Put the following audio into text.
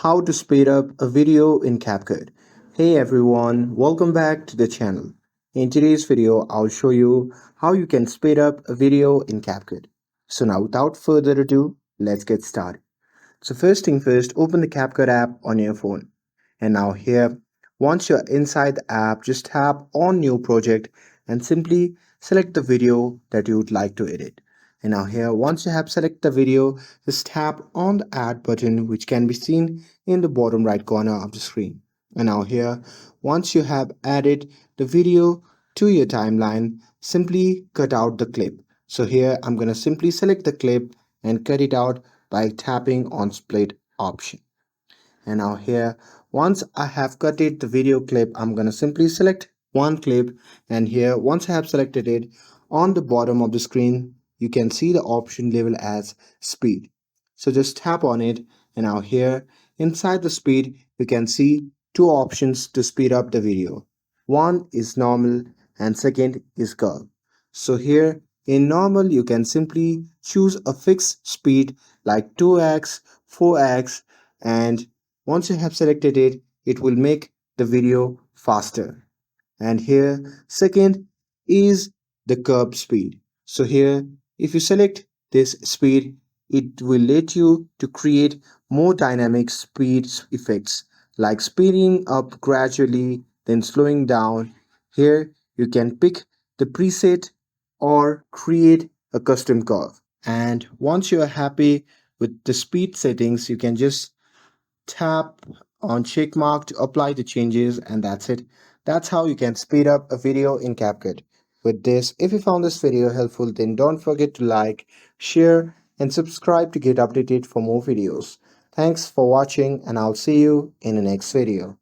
how to speed up a video in CapCut. Hey everyone, welcome back to the channel. In today's video, I'll show you how you can speed up a video in CapCut. So now without further ado, let's get started. So first thing first, open the CapCut app on your phone. And now here, once you're inside the app, just tap on New Project and simply select the video that you would like to edit. And now here, once you have selected the video, just tap on the Add button which can be seen in the bottom right corner of the screen. And now here, once you have added the video to your timeline, simply cut out the clip. So here, I'm going to simply select the clip and cut it out by tapping on split option. And now here, once I have cut it the video clip, I'm going to simply select one clip, and here once I have selected it, on the bottom of the screen you can see the option labeled as speed. So just tap on it, and now here inside the speed you can see two options to speed up the video. One is normal and second is curve. So here in normal you can simply choose a fixed speed like 2x, 4x, and once you have selected it, it will make the video faster. And here, second is the curb speed. So here, if you select this speed, it will let you to create more dynamic speed effects like speeding up gradually, then slowing down. Here, you can pick the preset or create a custom curve. And once you are happy with the speed settings, you can just tap on check mark to apply the changes, and that's it. That's how you can speed up a video in CapCut. With this, if you found this video helpful, then don't forget to like, share, and subscribe to get updated for more videos. Thanks for watching, and I'll see you in the next video.